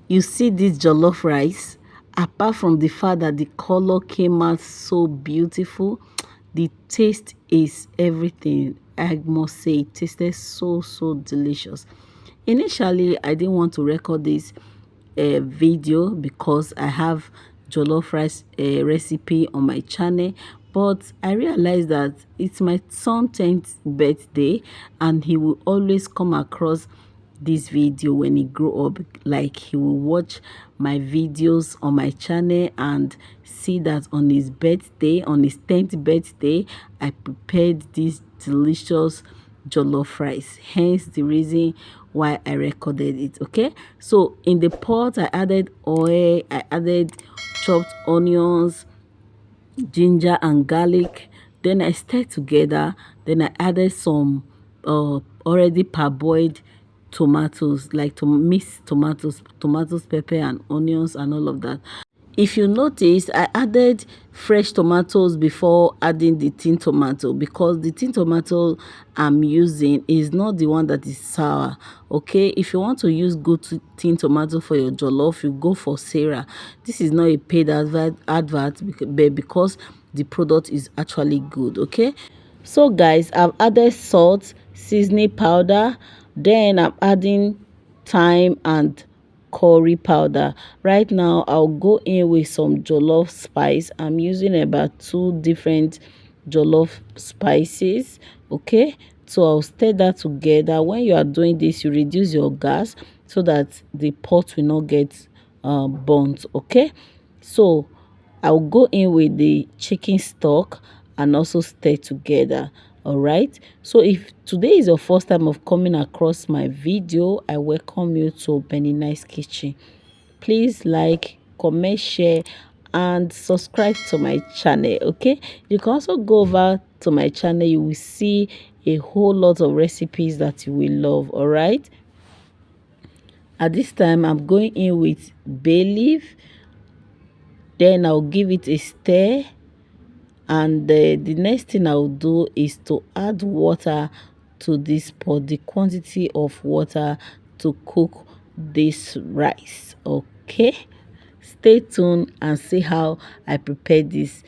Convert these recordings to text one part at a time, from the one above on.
You see this jollof rice, apart from the fact that the color came out so beautiful, the taste is everything. I must say it tasted so delicious. Initially, I didn't want to record this video because I have jollof rice recipe on my channel, but I realized that it's my son's 10th birthday and he will always come across this video when he grow up. Like, he will watch my videos on my channel and see that on his birthday, on his 10th birthday, I prepared this delicious jollof rice, hence the reason why I recorded it. Okay, so in the pot I added oil, I added chopped onions, ginger and garlic. Then I stirred together. Then I added some already parboiled tomatoes, like to mix tomatoes, pepper and onions and all of that. If you notice, I added fresh tomatoes before adding the tin tomato, because the tin tomato I'm using is not the one that is sour. Okay, if you want to use good tin tomato for your jollof, you go for Sarah. This is not a paid advert, but because the product is actually good. Okay, so guys, I've added salt, seasoning powder, then I'm adding thyme and curry powder. Right now I'll go in with some jollof spice. I'm using about 2 different jollof spices. Okay, so I'll stir that together. When you are doing this, you reduce your gas so that the pot will not get burnt. Okay, so I'll go in with the chicken stock and also stir together. All right, so if today is your first time of coming across my video, I welcome you to Benny Nice Kitchen. Please like, comment, share and subscribe to my channel. Okay, you can also go over to my channel. You will see a whole lot of recipes that you will love. All right, at this time I'm going in with bay leaf. Then I'll give it a stir, and the next thing I'll do is to add water to this pot, the quantity of water to cook this rice. Okay, stay tuned and see how I prepare this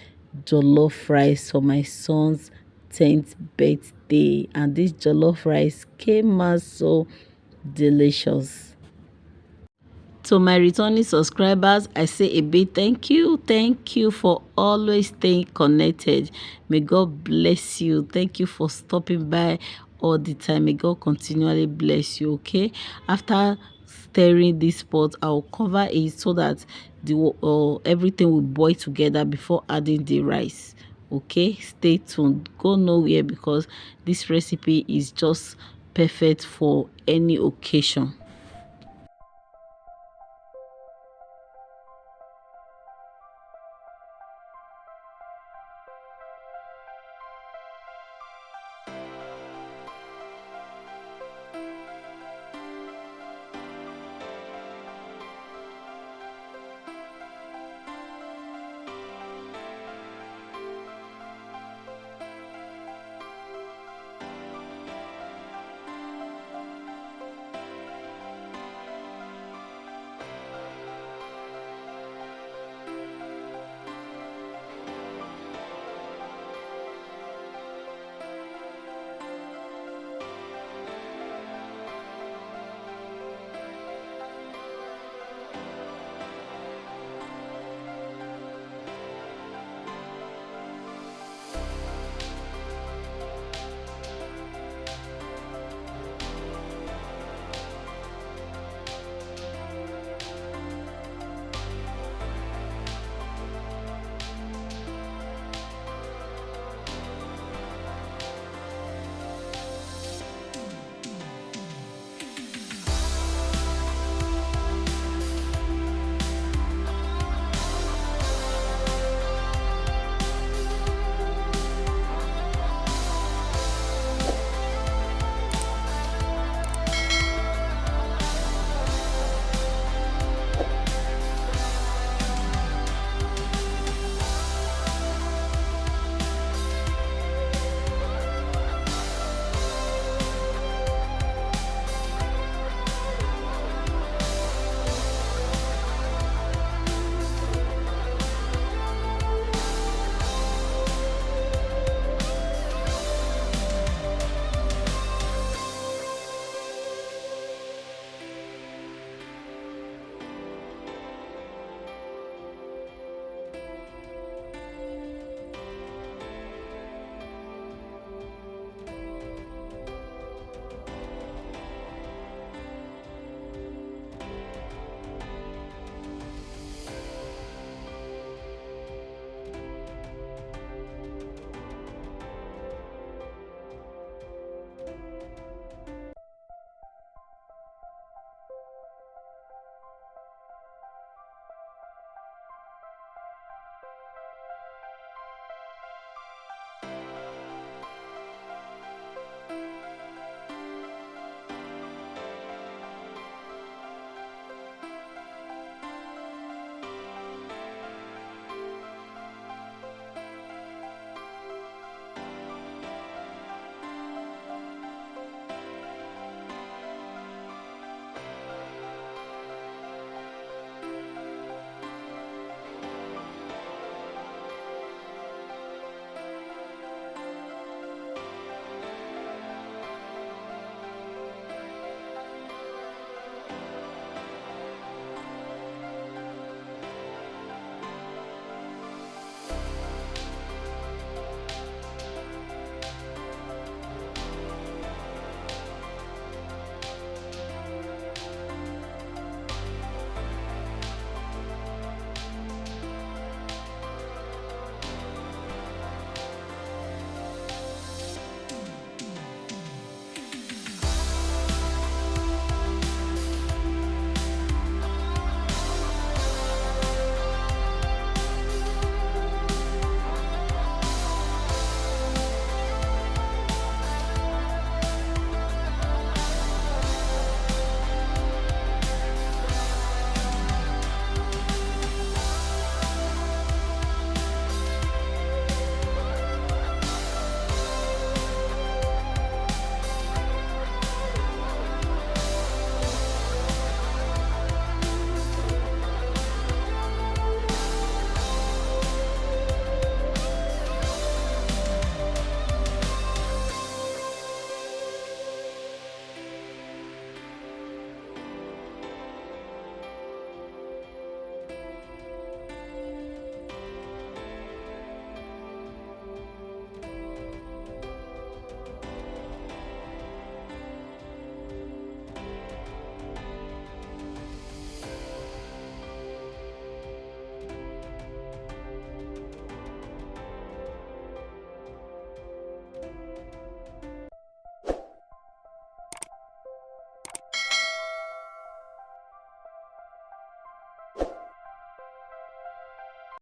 jollof rice for my son's 10th birthday. And this jollof rice came out so delicious. To my returning subscribers, I say a big thank you. Thank you for always staying connected. May God bless you. Thank you for stopping by all the time. May God continually bless you. Okay, after stirring this pot, I'll cover it so that the everything will boil together before adding the rice. Okay, stay tuned, go nowhere, because this recipe is just perfect for any occasion.